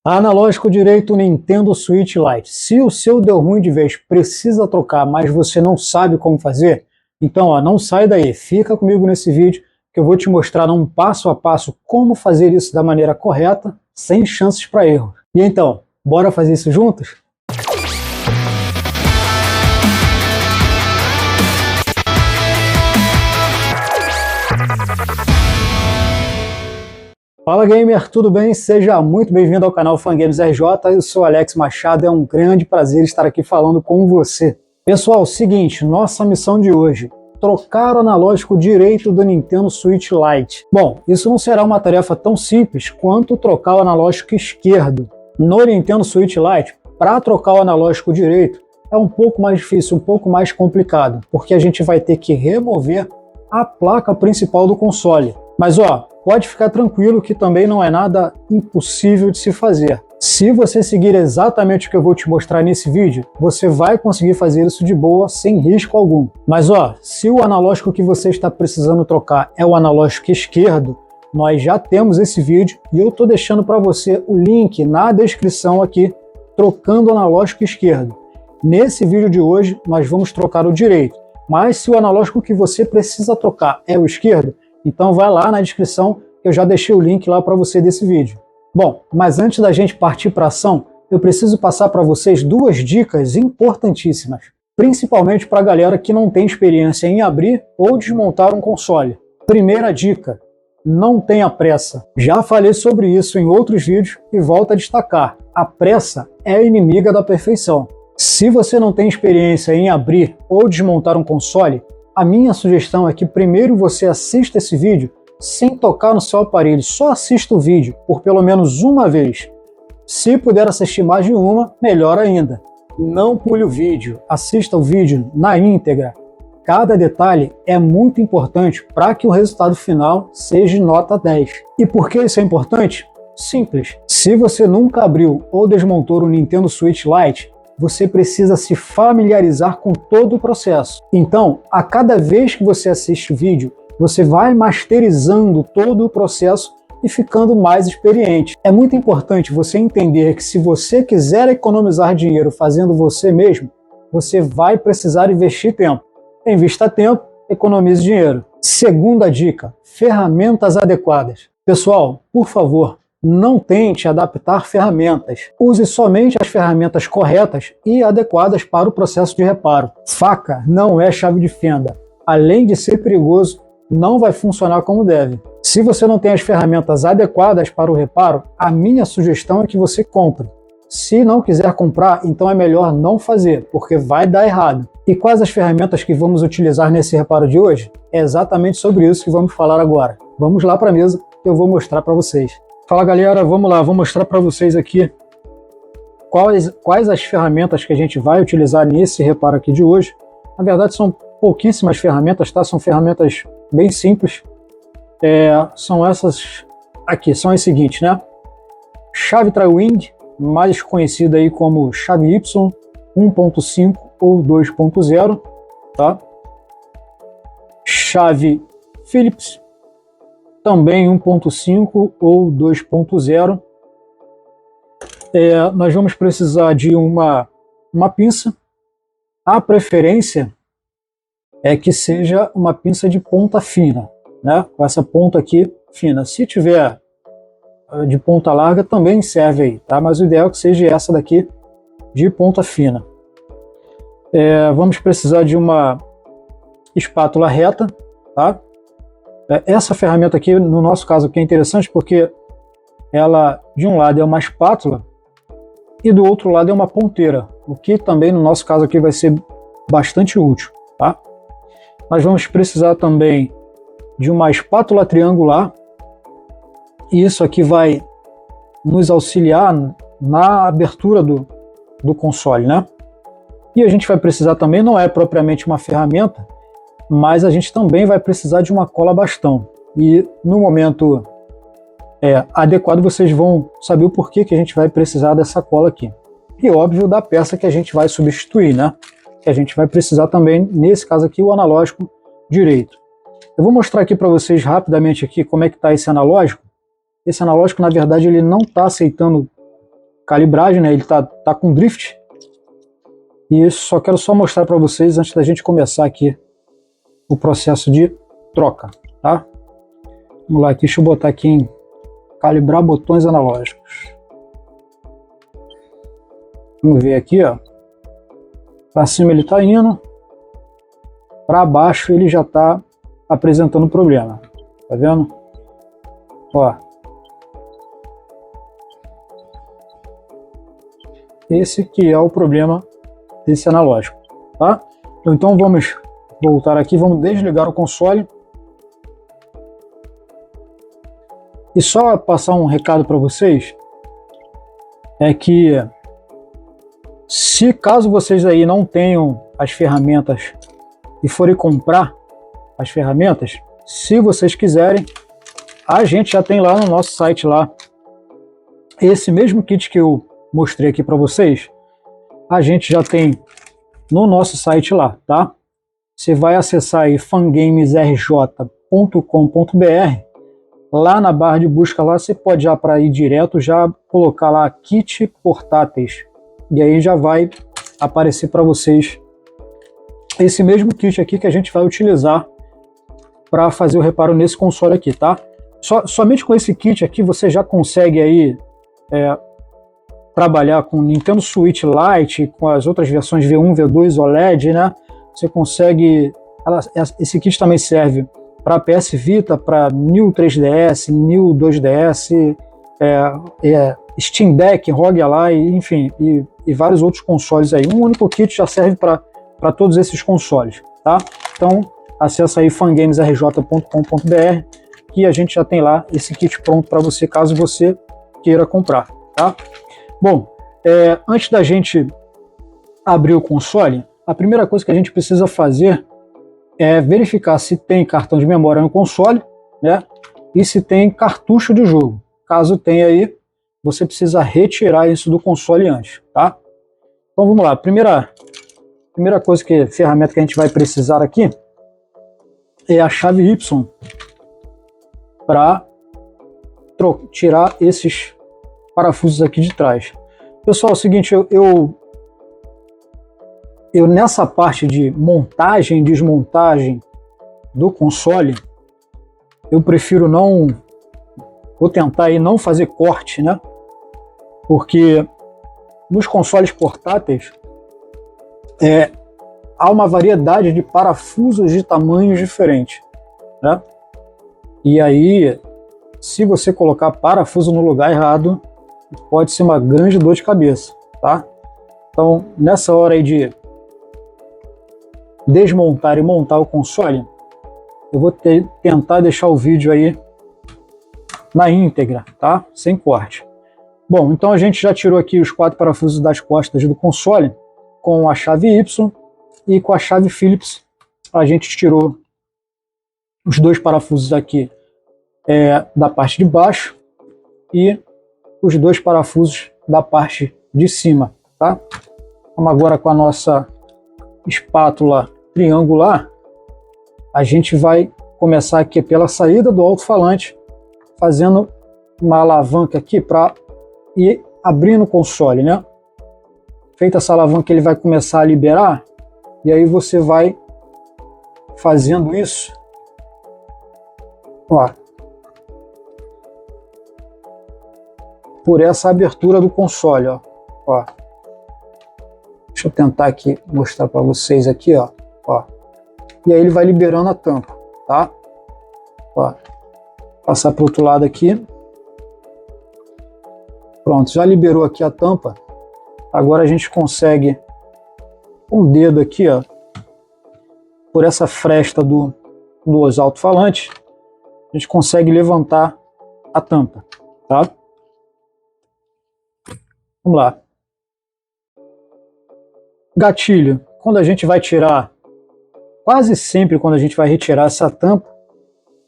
Analógico direito Nintendo Switch Lite. Se o seu deu ruim de vez, precisa trocar, mas você não sabe como fazer, então não sai daí, fica comigo nesse vídeo que eu vou te mostrar um passo a passo como fazer isso da maneira correta, sem chances para erro. E então, bora fazer isso juntos? Fala gamer, tudo bem? Seja muito bem-vindo ao canal Fangames RJ, eu sou Alex Machado, é um grande prazer estar aqui falando com você. Pessoal, seguinte, nossa missão de hoje, trocar o analógico direito do Nintendo Switch Lite. Bom, isso não será uma tarefa tão simples quanto trocar o analógico esquerdo. No Nintendo Switch Lite, para trocar o analógico direito, é um pouco mais difícil, um pouco mais complicado, porque a gente vai ter que remover a placa principal do console. Mas pode ficar tranquilo que também não é nada impossível de se fazer. Se você seguir exatamente o que eu vou te mostrar nesse vídeo, você vai conseguir fazer isso de boa, sem risco algum. Mas se o analógico que você está precisando trocar é o analógico esquerdo, nós já temos esse vídeo e eu estou deixando para você o link na descrição aqui, trocando o analógico esquerdo. Nesse vídeo de hoje, nós vamos trocar o direito. Mas se o analógico que você precisa trocar é o esquerdo, então vai lá na descrição, eu já deixei o link lá para você desse vídeo. Bom, mas antes da gente partir para a ação, eu preciso passar para vocês duas dicas importantíssimas, principalmente para a galera que não tem experiência em abrir ou desmontar um console. Primeira dica, não tenha pressa. Já falei sobre isso em outros vídeos e volto a destacar, a pressa é inimiga da perfeição. Se você não tem experiência em abrir ou desmontar um console, a minha sugestão é que primeiro você assista esse vídeo sem tocar no seu aparelho, só assista o vídeo por pelo menos uma vez. Se puder assistir mais de uma, melhor ainda. Não pule o vídeo, assista o vídeo na íntegra. Cada detalhe é muito importante para que o resultado final seja nota 10. E por que isso é importante? Simples. Se você nunca abriu ou desmontou o Nintendo Switch Lite, você precisa se familiarizar com todo o processo. Então, a cada vez que você assiste o vídeo, você vai masterizando todo o processo e ficando mais experiente. É muito importante você entender que se você quiser economizar dinheiro fazendo você mesmo, você vai precisar investir tempo. Invista tempo, economize dinheiro. Segunda dica, ferramentas adequadas. Pessoal, por favor, não tente adaptar ferramentas. Use somente as ferramentas corretas e adequadas para o processo de reparo. Faca não é chave de fenda. Além de ser perigoso, não vai funcionar como deve. Se você não tem as ferramentas adequadas para o reparo, a minha sugestão é que você compre. Se não quiser comprar, então é melhor não fazer, porque vai dar errado. E quais as ferramentas que vamos utilizar nesse reparo de hoje? É exatamente sobre isso que vamos falar agora. Vamos lá para a mesa que eu vou mostrar para vocês. Fala galera, vamos lá, vou mostrar para vocês aqui quais as ferramentas que a gente vai utilizar nesse reparo aqui de hoje. Na verdade são pouquíssimas ferramentas, tá? São ferramentas bem simples. São essas aqui, são as seguintes, né? Chave Tri-Wing, mais conhecida aí como chave Y 1.5 ou 2.0, tá? Chave Phillips, também 1.5 ou 2.0. Nós vamos precisar de uma pinça. A preferência é que seja uma pinça de ponta fina, né? Com essa ponta aqui fina. Se tiver de ponta larga também serve aí, tá? Mas o ideal é que seja essa daqui de ponta fina. Vamos precisar de uma espátula reta, tá? Essa ferramenta aqui, no nosso caso aqui, é interessante porque ela, de um lado, é uma espátula e do outro lado é uma ponteira, o que também, no nosso caso aqui, vai ser bastante útil, tá? Nós vamos precisar também de uma espátula triangular e isso aqui vai nos auxiliar na abertura do console, né? E a gente vai precisar também, não é propriamente uma ferramenta, mas a gente também vai precisar de uma cola bastão. E no momento adequado vocês vão saber o porquê que a gente vai precisar dessa cola aqui. E óbvio da peça que a gente vai substituir, né? Que a gente vai precisar também, nesse caso aqui, o analógico direito. Eu vou mostrar aqui para vocês rapidamente aqui como é que está esse analógico. Esse analógico, na verdade, ele não está aceitando calibragem, né? Ele tá com drift. E isso só quero mostrar para vocês antes da gente começar aqui o processo de troca, tá? Vamos lá, aqui, deixa eu botar aqui em calibrar botões analógicos. Vamos ver aqui, ó. Para cima ele está indo, para baixo ele já está apresentando problema. Tá vendo? Ó. Esse que é o problema desse analógico, tá? Então vamos voltar aqui, vamos desligar o console. E só passar um recado para vocês, é que se caso vocês aí não tenham as ferramentas e forem comprar as ferramentas, se vocês quiserem, a gente já tem lá no nosso site lá, esse mesmo kit que eu mostrei aqui para vocês, a gente já tem no nosso site lá, tá? Você vai acessar aí fangamesrj.com.br. Lá na barra de busca lá você pode já para ir direto já colocar lá kit portáteis e aí já vai aparecer para vocês esse mesmo kit aqui que a gente vai utilizar para fazer o reparo nesse console aqui, tá? Somente com esse kit aqui você já consegue aí trabalhar com Nintendo Switch Lite, com as outras versões V1, V2, OLED, né? Você consegue, esse kit também serve para PS Vita, para New 3DS, New 2DS, Steam Deck, ROG Ally, enfim, e vários outros consoles aí. Um único kit já serve para todos esses consoles, tá? Então, acessa aí fangamesrj.com.br que a gente já tem lá esse kit pronto para você, caso você queira comprar, tá? Bom, antes da gente abrir o console, a primeira coisa que a gente precisa fazer é verificar se tem cartão de memória no console, né? E se tem cartucho de jogo. Caso tenha aí, você precisa retirar isso do console antes, tá? Então vamos lá. Primeira coisa ferramenta que a gente vai precisar aqui é a chave Y para tirar esses parafusos aqui de trás. Pessoal, é o seguinte, eu nessa parte de montagem e desmontagem do console, eu prefiro vou tentar aí não fazer corte, né? Porque nos consoles portáteis há uma variedade de parafusos de tamanhos diferentes, né? E aí, se você colocar parafuso no lugar errado, pode ser uma grande dor de cabeça, tá? Então, nessa hora aí de desmontar e montar o console, eu vou tentar deixar o vídeo aí na íntegra, tá? Sem corte. Bom, então a gente já tirou aqui os 4 parafusos das costas do console com a chave Y e com a chave Phillips a gente tirou os 2 parafusos aqui da parte de baixo e os 2 parafusos da parte de cima, tá? Vamos agora com a nossa espátula triangular, a gente vai começar aqui pela saída do alto-falante, fazendo uma alavanca aqui para ir abrindo o console, né? Feita essa alavanca, ele vai começar a liberar, e aí você vai fazendo isso, ó, por essa abertura do console, ó. Deixa eu tentar aqui mostrar para vocês aqui, ó. E aí ele vai liberando a tampa, tá? Ó. Passar para o outro lado aqui. Pronto, já liberou aqui a tampa. Agora a gente consegue, com o dedo aqui, ó, por essa fresta do alto-falante, a gente consegue levantar a tampa, tá? Vamos lá. Gatilho. Quando a gente vai tirar, quase sempre quando a gente vai retirar essa tampa,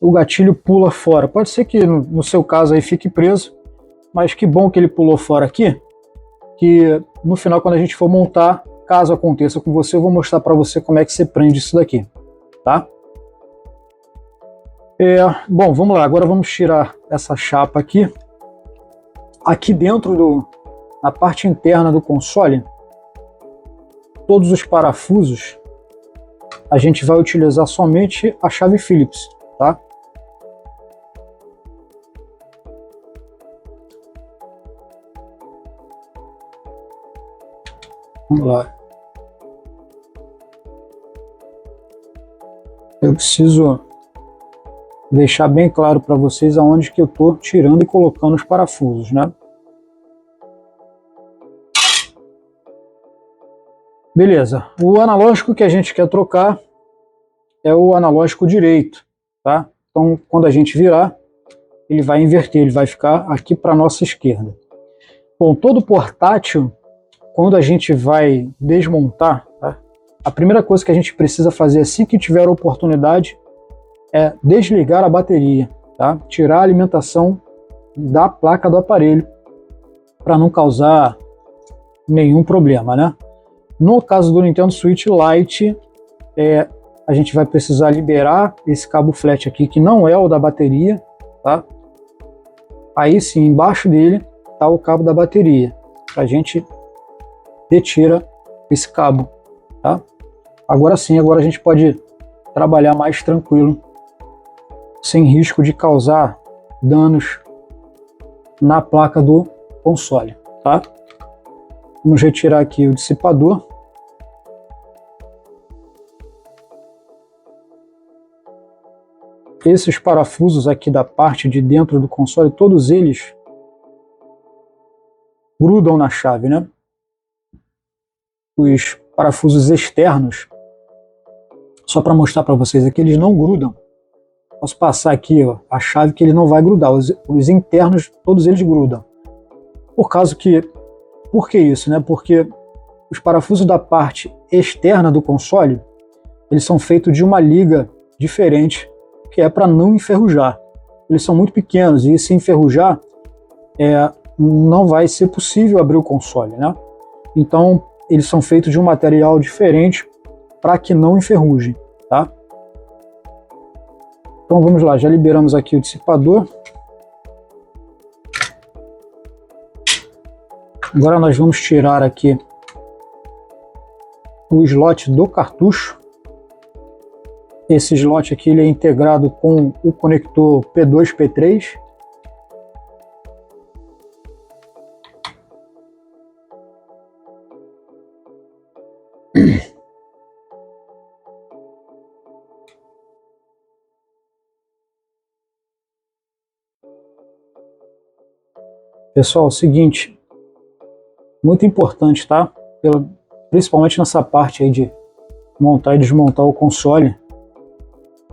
o gatilho pula fora. Pode ser que no seu caso aí fique preso, mas que bom que ele pulou fora aqui, que no final, quando a gente for montar, caso aconteça com você, eu vou mostrar para você como é que você prende isso daqui, tá? Bom, vamos lá. Agora vamos tirar essa chapa aqui. Aqui dentro na parte interna do console, todos os parafusos, a gente vai utilizar somente a chave Phillips, tá? Vamos lá. Eu preciso deixar bem claro para vocês aonde que eu estou tirando e colocando os parafusos, né? Beleza. O analógico que a gente quer trocar é o analógico direito, tá? Então, quando a gente virar, ele vai inverter, ele vai ficar aqui para a nossa esquerda. Bom, todo portátil, quando a gente vai desmontar, tá? A primeira coisa que a gente precisa fazer assim que tiver a oportunidade é desligar a bateria, tá? Tirar a alimentação da placa do aparelho para não causar nenhum problema, né? No caso do Nintendo Switch Lite, a gente vai precisar liberar esse cabo flat aqui, que não é o da bateria, tá? Aí sim, embaixo dele está o cabo da bateria. A gente retira esse cabo, tá? Agora sim, agora a gente pode trabalhar mais tranquilo, sem risco de causar danos na placa do console, tá? Vamos retirar aqui o dissipador. Esses parafusos aqui da parte de dentro do console, todos eles grudam na chave, né? Os parafusos externos, só para mostrar para vocês aqui, eles não grudam. Posso passar aqui, ó, a chave que ele não vai grudar. Os internos, todos eles grudam. Por que isso, né? Porque os parafusos da parte externa do console, eles são feitos de uma liga diferente, que é para não enferrujar. Eles são muito pequenos e se enferrujar, não vai ser possível abrir o console, né? Então, eles são feitos de um material diferente para que não enferrujem, tá? Então vamos lá, já liberamos aqui o dissipador. Agora nós vamos tirar aqui o slot do cartucho. Esse slot aqui ele é integrado com o conector P2, P3. Pessoal, é o seguinte, muito importante, tá? Principalmente nessa parte aí de montar e desmontar o console,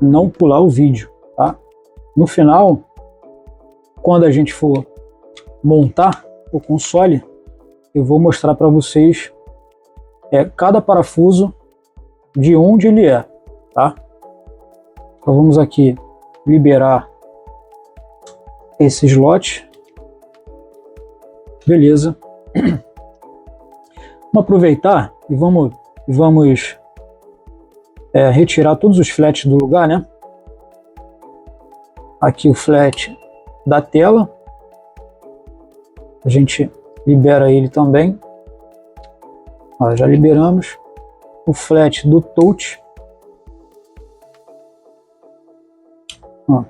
não pular o vídeo, tá? No final, quando a gente for montar o console, eu vou mostrar para vocês cada parafuso de onde ele é, tá? Então vamos aqui liberar esse slot. Beleza. Vamos aproveitar e vamos retirar todos os flats do lugar, né? Aqui o flat da tela, a gente libera ele também. Ó, já liberamos o flat do touch. Ó.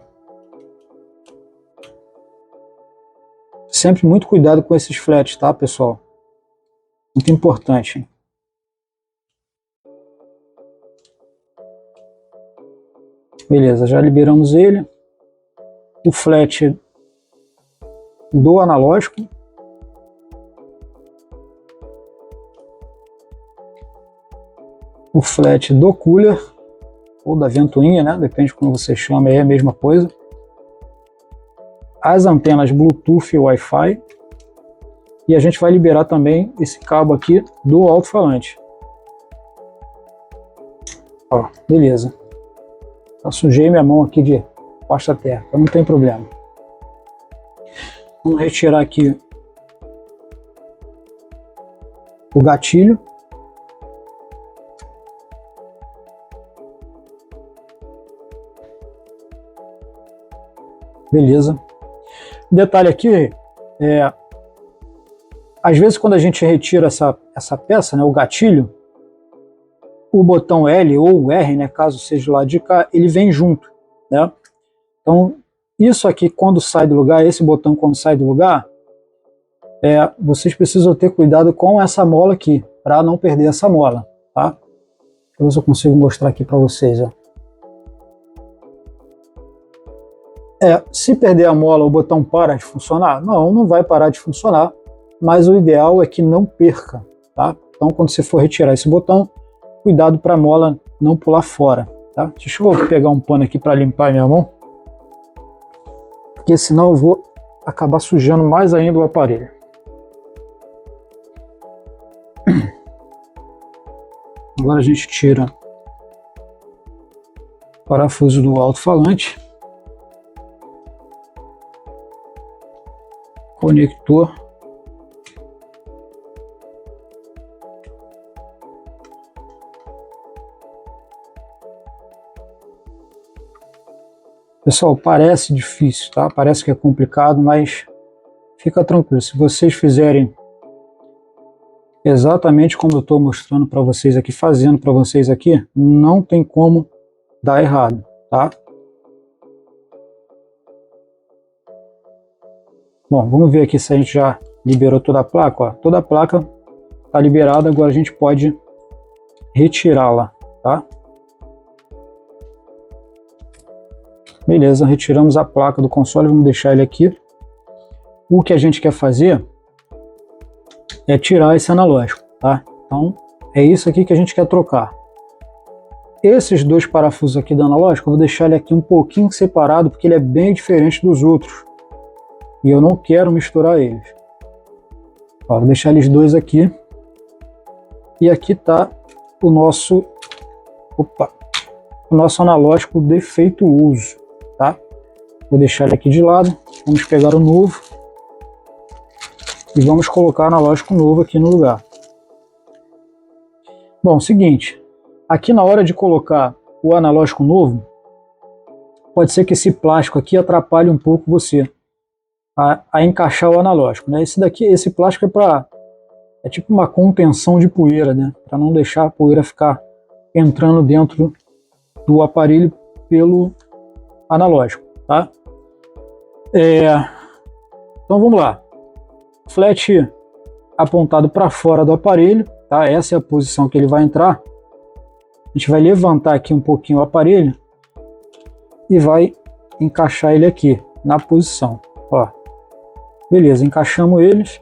Sempre muito cuidado com esses flats, tá, pessoal? Muito importante. Beleza, já liberamos ele. O flat do analógico. O flat do cooler, ou da ventoinha, né? Depende de como você chama, é a mesma coisa. As antenas Bluetooth e Wi-Fi. E a gente vai liberar também esse cabo aqui do alto-falante. Ó, beleza. Eu sujei minha mão aqui de pasta térmica, não tem problema. Vamos retirar aqui o gatilho. Beleza. Detalhe aqui, Às vezes quando a gente retira essa peça, né, o gatilho, o botão L ou o R, né, caso seja lá de cá, ele vem junto, né? Então, isso aqui quando sai do lugar, esse botão quando sai do lugar, vocês precisam ter cuidado com essa mola aqui, para não perder essa mola, tá? Deixa eu ver se eu consigo mostrar aqui para vocês, ó. Se perder a mola, o botão para de funcionar? Não, não vai parar de funcionar, mas o ideal é que não perca, tá? Então, quando você for retirar esse botão, cuidado para a mola não pular fora, tá? Deixa eu pegar um pano aqui para limpar minha mão, porque senão eu vou acabar sujando mais ainda o aparelho. Agora a gente tira o parafuso do alto-falante, conector, pessoal, parece difícil, tá? Parece que é complicado, mas fica tranquilo. Se vocês fizerem exatamente como eu estou mostrando para vocês aqui, fazendo para vocês aqui, não tem como dar errado, tá? Bom, vamos ver aqui se a gente já liberou toda a placa, ó. Toda a placa está liberada, agora a gente pode retirá-la, tá? Beleza, retiramos a placa do console, vamos deixar ele aqui. O que a gente quer fazer é tirar esse analógico, tá? Então, é isso aqui que a gente quer trocar. Esses dois parafusos aqui do analógico, eu vou deixar ele aqui um pouquinho separado, porque ele é bem diferente dos outros. E eu não quero misturar eles. Ó, vou deixar eles dois aqui. E aqui está o nosso analógico defeituoso, tá? Vou deixar ele aqui de lado. Vamos pegar o novo e vamos colocar o analógico novo aqui no lugar. Bom, seguinte, aqui na hora de colocar o analógico novo, pode ser que esse plástico aqui atrapalhe um pouco você a encaixar o analógico, né? Esse plástico é tipo uma contenção de poeira, né? Para não deixar a poeira ficar entrando dentro do aparelho pelo analógico, tá? Então vamos lá. Flat apontado para fora do aparelho, tá? Essa é a posição que ele vai entrar. A gente vai levantar aqui um pouquinho o aparelho e vai encaixar ele aqui na posição, ó. Beleza, encaixamos eles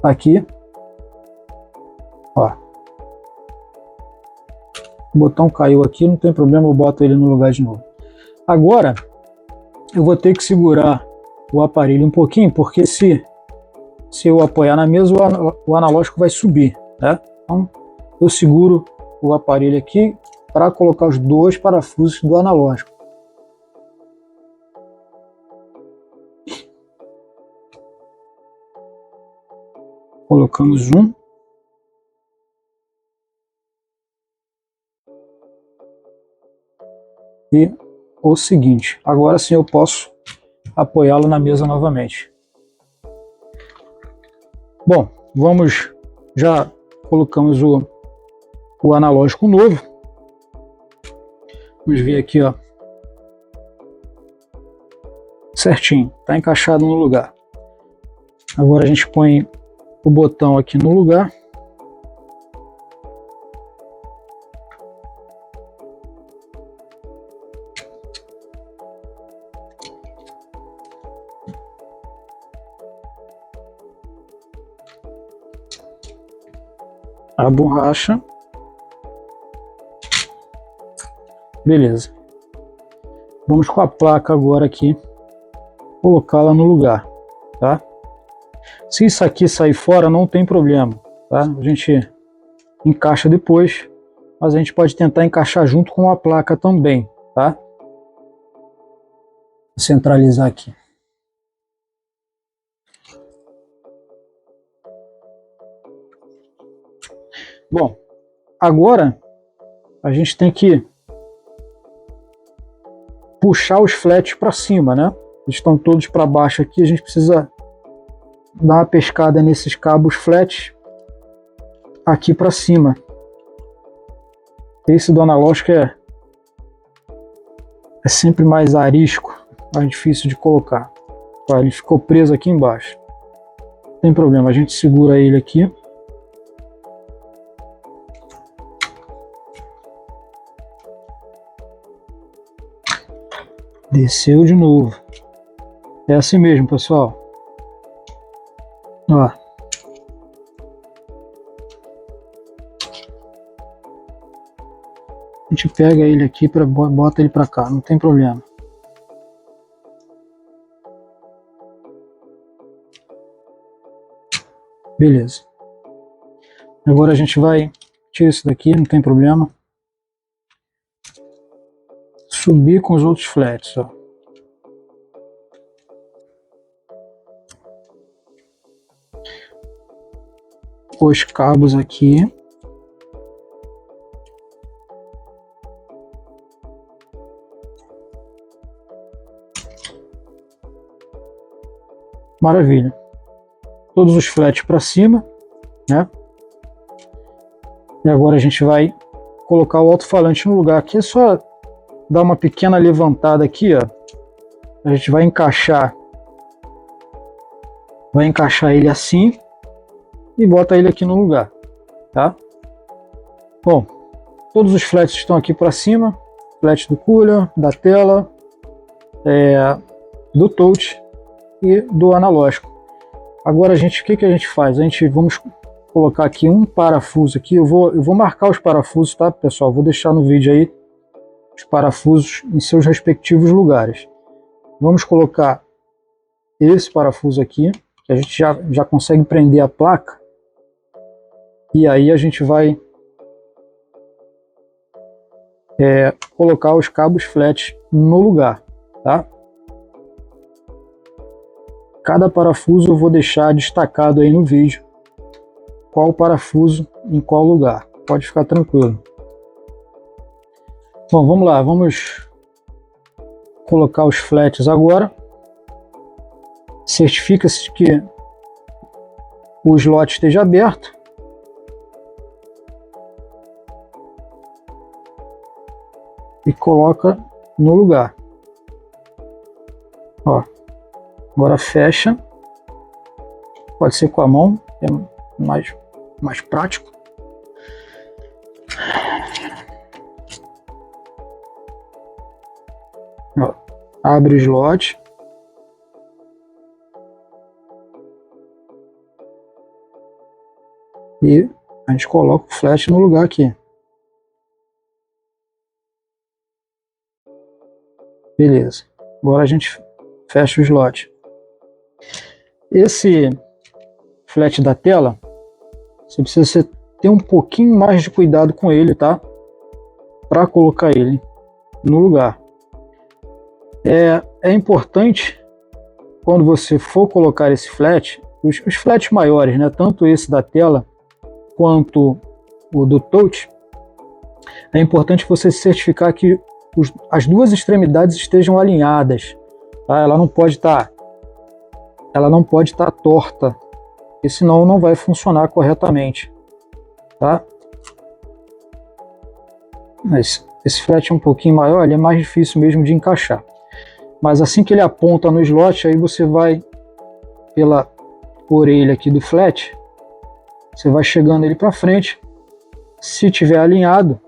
aqui, ó. O botão caiu aqui, não tem problema, eu boto ele no lugar de novo. Agora eu vou ter que segurar o aparelho um pouquinho, porque se eu apoiar na mesa, o analógico vai subir, né? Então eu seguro o aparelho aqui para colocar os dois parafusos do analógico. Colocamos um. E o seguinte, agora sim eu posso apoiá-lo na mesa novamente. Bom, já colocamos o analógico novo. Vamos ver aqui, ó. Certinho, está encaixado no lugar. Agora a gente põe o botão aqui no lugar. A borracha. Beleza. Vamos com a placa agora aqui, colocá-la no lugar, tá? Se isso aqui sair fora, não tem problema, tá? A gente encaixa depois, mas a gente pode tentar encaixar junto com a placa também, tá? Vou centralizar aqui. Bom, agora a gente tem que puxar os flats para cima, né? Eles estão todos para baixo aqui, a gente precisa dar uma pescada nesses cabos flat aqui para cima. Esse do analógico é sempre mais arisco, mais difícil de colocar. Ó, ele ficou preso aqui embaixo. Não tem problema, a gente segura ele aqui. Desceu de novo. É assim mesmo, pessoal. Ó. A gente pega ele aqui, bota ele para cá, não tem problema. Beleza. Agora a gente vai tirar isso daqui, não tem problema. Subir com os outros flats, ó. Os cabos aqui. Maravilha. Todos os flats para cima, né? E agora a gente vai colocar o alto-falante no lugar. Aqui é só dar uma pequena levantada aqui, ó. A gente vai encaixar ele assim e bota ele aqui no lugar, tá? Bom, todos os flats estão aqui para cima, flat do cooler, da tela, do touch e do analógico. Agora o que a gente faz? Vamos colocar aqui um parafuso aqui. Eu vou marcar os parafusos, tá, pessoal? Vou deixar no vídeo aí os parafusos em seus respectivos lugares. Vamos colocar esse parafuso aqui, que a gente já consegue prender a placa. E aí a gente vai colocar os cabos flat no lugar, tá? Cada parafuso eu vou deixar destacado aí no vídeo qual parafuso em qual lugar. Pode ficar tranquilo. Bom, vamos lá, vamos colocar os flats agora. Certifica-se que o slot esteja aberto. E coloca no lugar. Ó, agora fecha. Pode ser com a mão, é mais prático. Ó, abre o slot. E a gente coloca o flash no lugar aqui. Beleza. Agora a gente fecha o slot. Esse flat da tela, você precisa ter um pouquinho mais de cuidado com ele, tá? Para colocar ele no lugar. É importante, quando você for colocar esse flat, os flats maiores, né? Tanto esse da tela quanto o do touch, é importante você certificar que as duas extremidades estejam alinhadas, tá? Ela não pode estar torta, porque senão não vai funcionar corretamente, tá? Mas esse flat é um pouquinho maior, ele é mais difícil mesmo de encaixar. Mas assim que ele aponta no slot, aí você vai pela orelha aqui do flat, você vai chegando ele para frente. Se tiver alinhado,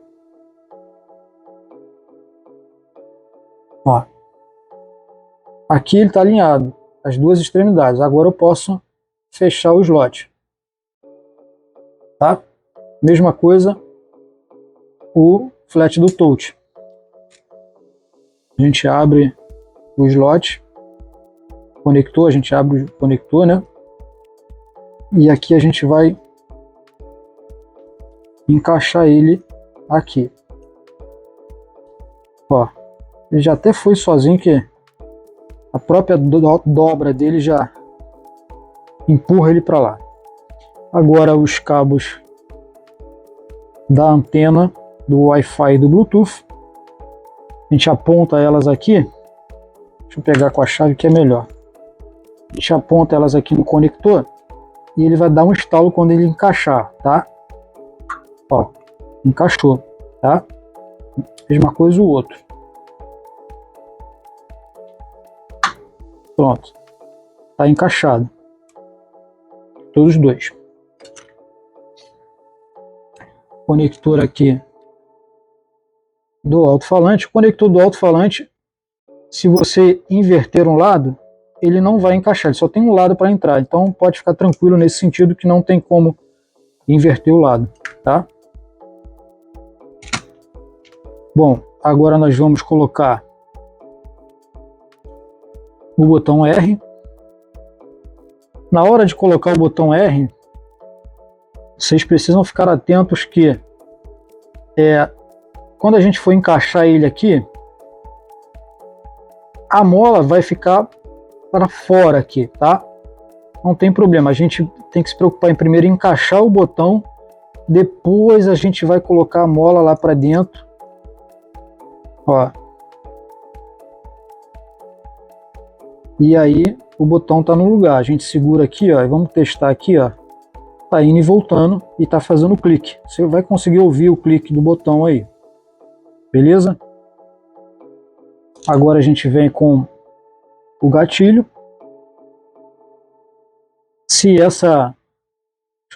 ó, aqui ele está alinhado, as duas extremidades. Agora eu posso fechar o slot, tá? Mesma coisa o flat do touch. A gente abre o slot, conector, a gente abre o conector, né? E aqui a gente vai encaixar ele aqui. Ó, ele já até foi sozinho, que a própria dobra dele já empurra ele para lá. Agora os cabos da antena do Wi-Fi e do Bluetooth, a gente aponta elas aqui. Deixa eu pegar com a chave que é melhor. A gente aponta elas aqui no conector e ele vai dar um estalo quando ele encaixar, tá? Ó, encaixou, tá? Mesma coisa o outro. Pronto. Tá encaixado. Todos os dois. Conector aqui do alto-falante. O conector do alto-falante, se você inverter um lado, ele não vai encaixar, ele só tem um lado para entrar. Então pode ficar tranquilo nesse sentido que não tem como inverter o lado, tá? Bom, agora nós vamos colocar o botão R. Na hora de colocar o botão R, vocês precisam ficar atentos que quando a gente for encaixar ele aqui, a mola vai ficar para fora aqui, tá? Não tem problema, a gente tem que se preocupar em primeiro encaixar o botão, depois a gente vai colocar a mola lá para dentro. Ó. E aí o botão tá no lugar, a gente segura aqui, ó, e vamos testar aqui, ó. Tá indo e voltando e tá fazendo clique. Você vai conseguir ouvir o clique do botão aí. Beleza? Agora a gente vem com o gatilho. Deixa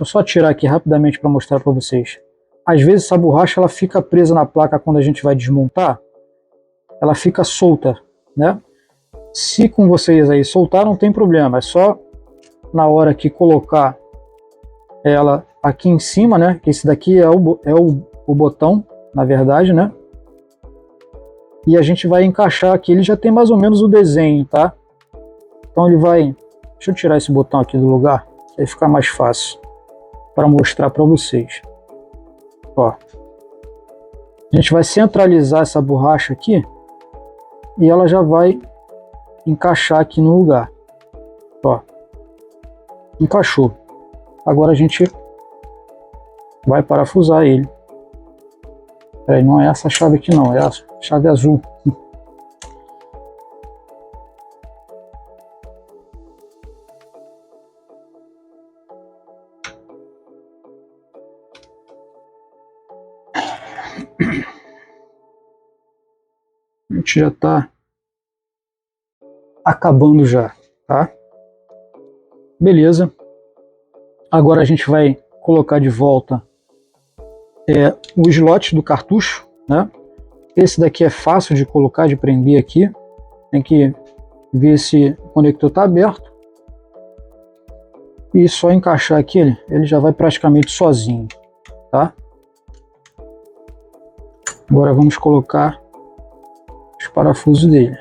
eu só tirar aqui rapidamente para mostrar para vocês. Às vezes essa borracha ela fica presa na placa quando a gente vai desmontar. Ela fica solta, né? Se com vocês aí soltar, não tem problema. É só na hora que colocar ela aqui em cima, né? Que esse daqui é o botão, na verdade, né? E a gente vai encaixar aqui. Ele já tem mais ou menos o desenho, tá? Então ele vai... Deixa eu tirar esse botão aqui do lugar, aí fica mais fácil para mostrar para vocês. Ó. A gente vai centralizar essa borracha aqui e ela já vai encaixar aqui no lugar. Ó. Encaixou. Agora a gente vai parafusar ele. Peraí, não é essa chave aqui não, é a chave azul. A gente já está acabando já, tá? Beleza. Agora a gente vai colocar de volta o slot do cartucho, né? Esse daqui é fácil de colocar, de prender aqui. Tem que ver se o conector está aberto. E só encaixar aqui, ele já vai praticamente sozinho, tá? Agora vamos colocar os parafusos dele.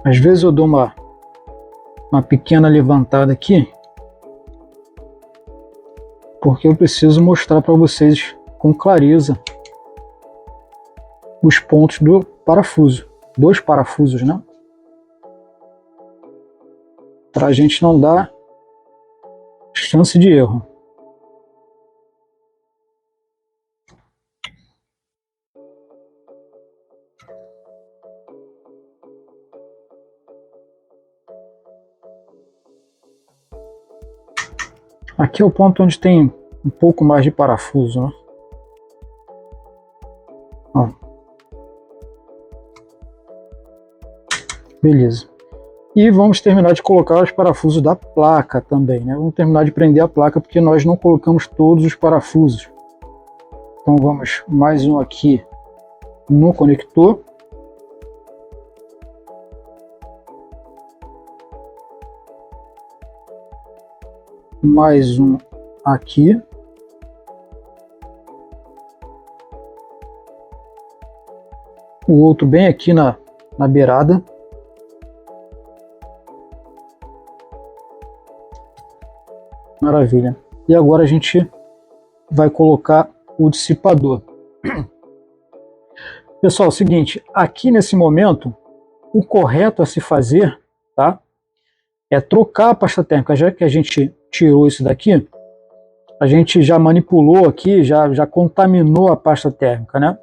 Às vezes eu dou uma pequena levantada aqui, porque eu preciso mostrar para vocês com clareza os pontos do parafuso, dois parafusos, né? Para a gente não dar chance de erro. Aqui é o ponto onde tem um pouco mais de parafuso, né? Ó. Beleza. E vamos terminar de colocar os parafusos da placa também, né? Vamos terminar de prender a placa porque nós não colocamos todos os parafusos. Então vamos mais um aqui no conector. Mais um aqui. O outro bem aqui na beirada. Maravilha. E agora a gente vai colocar o dissipador. Pessoal, é o seguinte, aqui nesse momento, o correto a se fazer, tá? É trocar a pasta térmica, já que a gente tirou isso daqui, a gente já manipulou aqui, já contaminou a pasta térmica, né?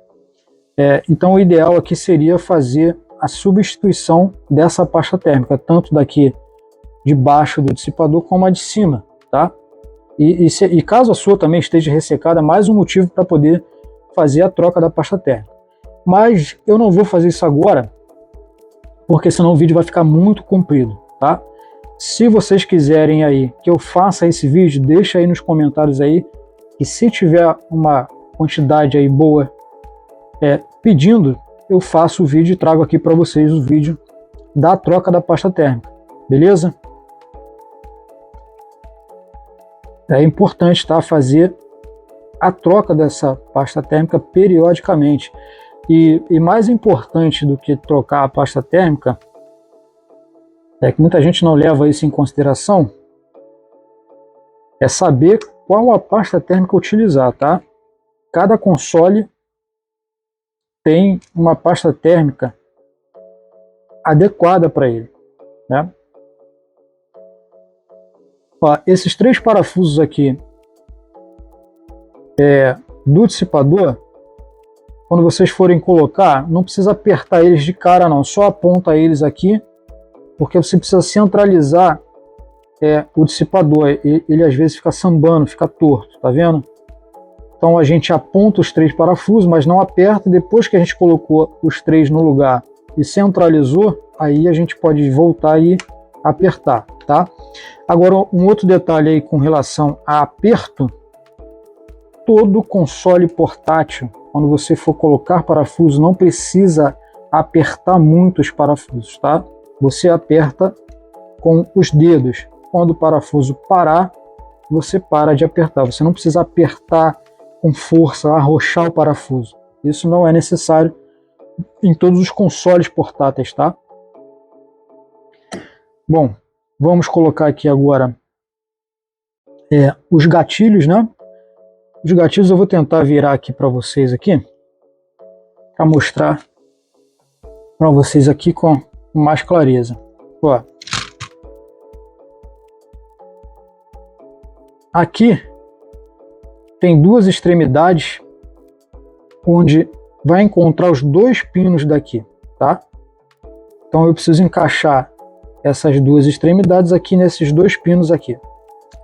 Então o ideal aqui seria fazer a substituição dessa pasta térmica, tanto daqui de baixo do dissipador como a de cima, tá? E caso a sua também esteja ressecada, mais um motivo para poder fazer a troca da pasta térmica. Mas eu não vou fazer isso agora, porque senão o vídeo vai ficar muito comprido, tá? Se vocês quiserem aí que eu faça esse vídeo, deixa aí nos comentários aí, e se tiver uma quantidade aí boa pedindo, eu faço o vídeo e trago aqui para vocês o vídeo da troca da pasta térmica, beleza? É importante, tá, fazer a troca dessa pasta térmica periodicamente. E mais importante do que trocar a pasta térmica, que muita gente não leva isso em consideração, é saber qual a pasta térmica utilizar, tá? Cada console tem uma pasta térmica adequada para ele, né? Ó, esses 3 parafusos aqui do dissipador, quando vocês forem colocar, não precisa apertar eles de cara não, só aponta eles aqui, porque você precisa centralizar o dissipador. Ele às vezes fica sambando, fica torto, tá vendo? Então a gente aponta os 3 parafusos, mas não aperta. Depois que a gente colocou os 3 no lugar e centralizou, aí a gente pode voltar e apertar, tá? Agora um outro detalhe aí com relação a aperto: todo console portátil, quando você for colocar parafuso, não precisa apertar muito os parafusos, tá? Você aperta com os dedos. Quando o parafuso parar, você para de apertar. Você não precisa apertar com força, arrochar o parafuso. Isso não é necessário em todos os consoles portáteis, tá? Bom, vamos colocar aqui agora os gatilhos, né? Os gatilhos eu vou tentar virar aqui para vocês aqui, para mostrar para vocês aqui com mais clareza. Ó, aqui tem 2 extremidades onde vai encontrar os 2 pinos daqui, tá? Então eu preciso encaixar essas 2 extremidades aqui nesses 2 pinos aqui.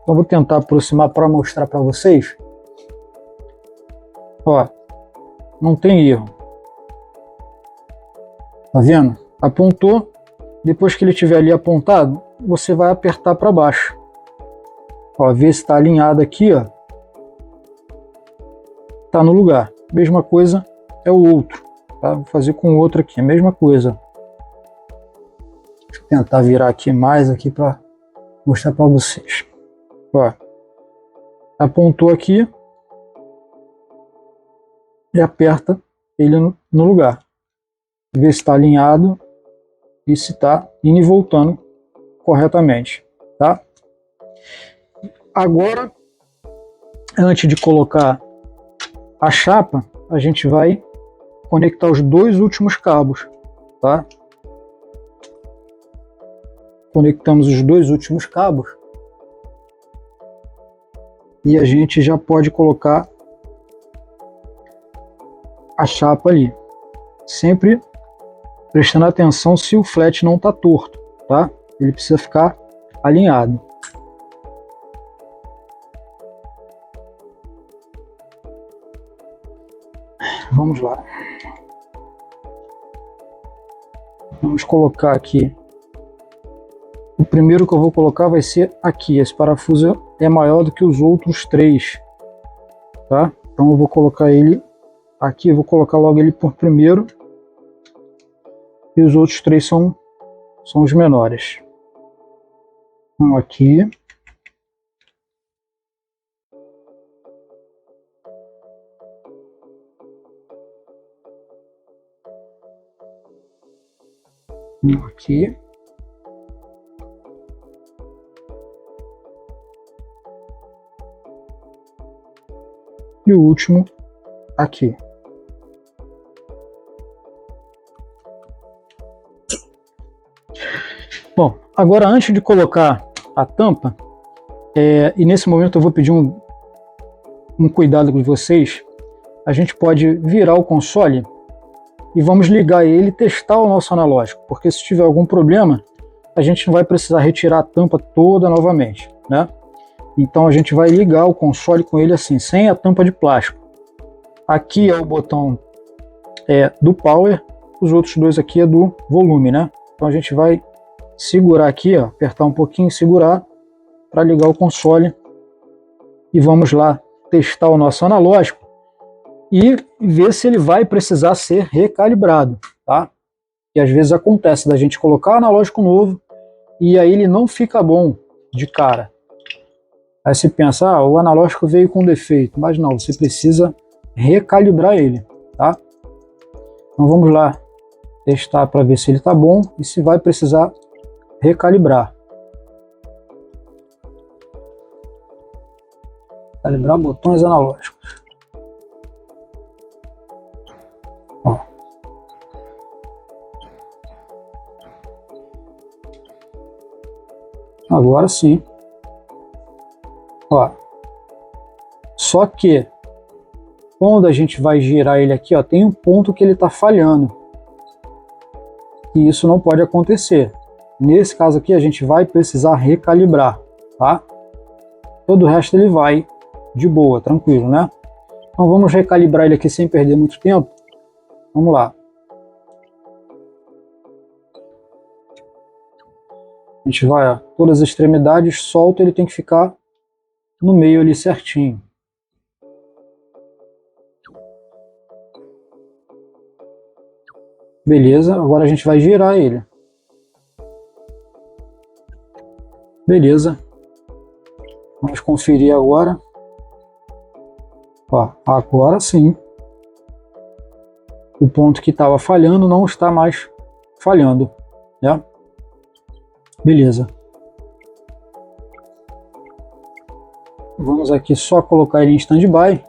Então vou tentar aproximar para mostrar para vocês. Ó, não tem erro. Tá vendo? Apontou. Depois que ele estiver ali apontado, você vai apertar para baixo. Ó, vê se está alinhado aqui, ó. Tá no lugar. Mesma coisa é o outro, tá? Vou fazer com o outro aqui, a mesma coisa. Deixa eu tentar virar aqui mais aqui para mostrar para vocês. Ó, apontou aqui e aperta ele no lugar. Ver se está alinhado e se está indo e voltando corretamente, tá? Agora, antes de colocar a chapa, a gente vai conectar os 2 últimos cabos, tá? Conectamos os 2 últimos cabos e a gente já pode colocar a chapa ali, sempre prestando atenção se o flat não está torto, tá? Ele precisa ficar alinhado. Vamos lá. Vamos colocar aqui. O primeiro que eu vou colocar vai ser aqui. Esse parafuso é maior do que os outros 3, tá? Então eu vou colocar ele aqui. Eu vou colocar logo ele por primeiro. E os outros 3 são os menores. Um aqui. Um aqui. E o último aqui. Bom, agora antes de colocar a tampa, E nesse momento eu vou pedir um cuidado com vocês. A gente pode virar o console e vamos ligar ele e testar o nosso analógico, porque se tiver algum problema, a gente não vai precisar retirar a tampa toda novamente, né? Então a gente vai ligar o console com ele assim, sem a tampa de plástico. Aqui é o botão do power, os outros dois aqui é do volume, né? Então a gente vai segurar aqui, ó, apertar um pouquinho, segurar para ligar o console e vamos lá testar o nosso analógico e ver se ele vai precisar ser recalibrado, tá? E às vezes acontece da gente colocar o analógico novo e aí ele não fica bom de cara. Aí você pensa, o analógico veio com defeito, mas não, você precisa recalibrar ele, tá? Então vamos lá testar para ver se ele está bom e se vai precisar recalibrar. Calibrar botões analógicos. Ó. Agora sim. Ó. Só que quando a gente vai girar ele aqui, ó, tem um ponto que ele está falhando. E isso não pode acontecer. Nesse caso aqui a gente vai precisar recalibrar, tá? Todo o resto ele vai de boa, tranquilo, né? Então vamos recalibrar ele aqui sem perder muito tempo. Vamos lá. A gente vai, ó, todas as extremidades, solta, ele tem que ficar no meio ali certinho. Beleza, agora a gente vai girar ele. Beleza. Vamos conferir agora. Ó, agora sim. O ponto que estava falhando não está mais falhando, né? Beleza. Vamos aqui só colocar ele em stand-by.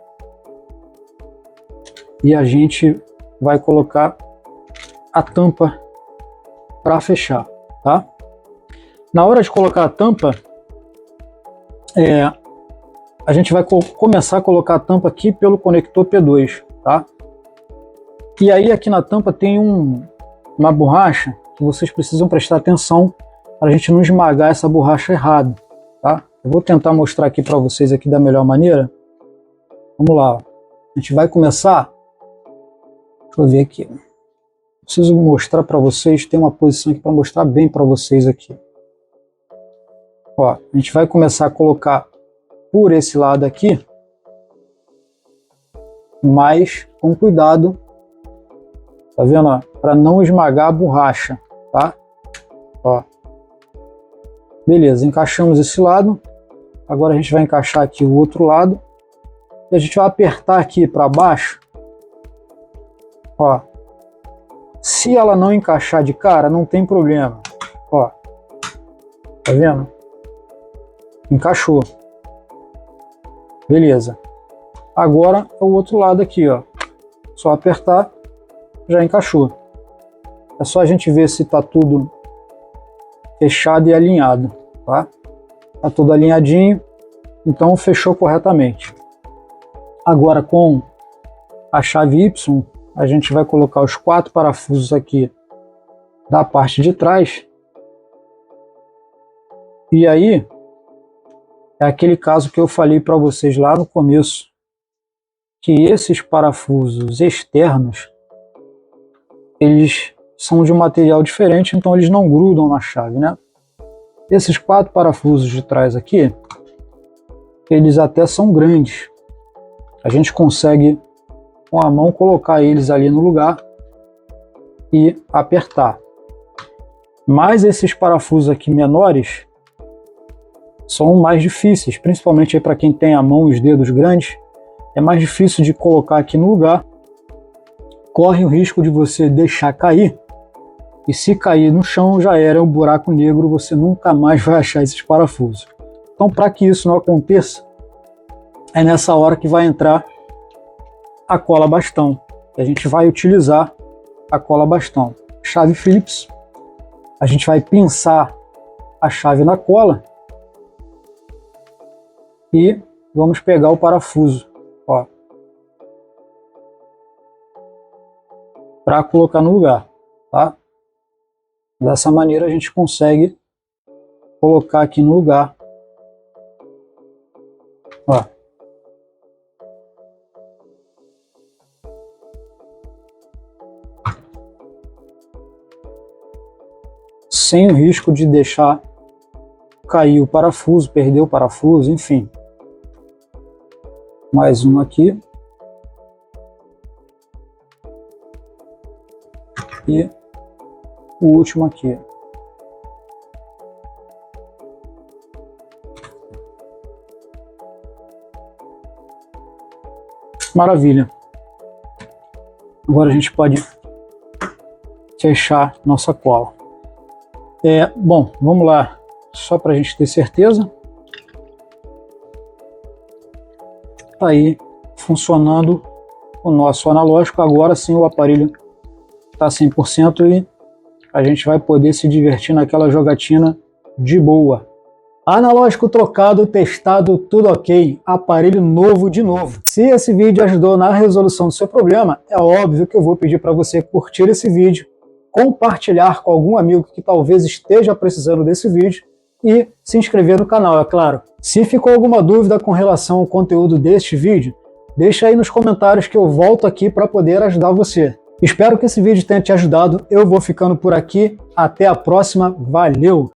E a gente vai colocar a tampa para fechar, tá? Na hora de colocar a tampa, a gente vai começar a colocar a tampa aqui pelo conector P2, tá? E aí aqui na tampa tem uma borracha que vocês precisam prestar atenção para a gente não esmagar essa borracha errado, tá? Eu vou tentar mostrar aqui para vocês aqui da melhor maneira. Vamos lá, ó. A gente vai começar. Deixa eu ver aqui. Preciso mostrar para vocês, tem uma posição aqui para mostrar bem para vocês aqui. Ó, a gente vai começar a colocar por esse lado aqui, mas com cuidado, tá vendo? Para não esmagar a borracha, tá? Ó. Beleza, encaixamos esse lado. Agora a gente vai encaixar aqui o outro lado e a gente vai apertar aqui para baixo. Ó. Se ela não encaixar de cara, não tem problema. Ó, tá vendo? Encaixou. Beleza. Agora é o outro lado aqui, ó. Só apertar, já encaixou. É só a gente ver se tá tudo fechado e alinhado, tá? Tá tudo alinhadinho, então fechou corretamente. Agora com a chave Y, a gente vai colocar os 4 parafusos aqui da parte de trás. E aí, é aquele caso que eu falei para vocês lá no começo, que esses parafusos externos, eles são de um material diferente, então eles não grudam na chave, né? Esses 4 parafusos de trás aqui, eles até são grandes. A gente consegue com a mão colocar eles ali no lugar e apertar. Mas esses parafusos aqui menores são mais difíceis, principalmente para quem tem a mão e os dedos grandes, é mais difícil de colocar aqui no lugar. Corre o risco de você deixar cair, e se cair no chão já era um buraco negro, você nunca mais vai achar esses parafusos. Então, para que isso não aconteça, é nessa hora que vai entrar a cola bastão. A gente vai utilizar a cola bastão. Chave Phillips, a gente vai pinçar a chave na cola e vamos pegar o parafuso, ó, para colocar no lugar, tá? Dessa maneira a gente consegue colocar aqui no lugar, ó. Sem o risco de deixar cair o parafuso, perder o parafuso, enfim. Mais um aqui. E o último aqui. Maravilha. Agora a gente pode fechar nossa cola. Bom, vamos lá, só para a gente ter certeza. Tá aí funcionando o nosso analógico. Agora sim o aparelho está 100% e a gente vai poder se divertir naquela jogatina de boa. Analógico trocado, testado, tudo ok, aparelho novo de novo. Se esse vídeo ajudou na resolução do seu problema, é óbvio que eu vou pedir para você curtir esse vídeo, compartilhar com algum amigo que talvez esteja precisando desse vídeo e se inscrever no canal, é claro. Se ficou alguma dúvida com relação ao conteúdo deste vídeo, deixa aí nos comentários que eu volto aqui para poder ajudar você. Espero que esse vídeo tenha te ajudado, eu vou ficando por aqui, até a próxima, valeu!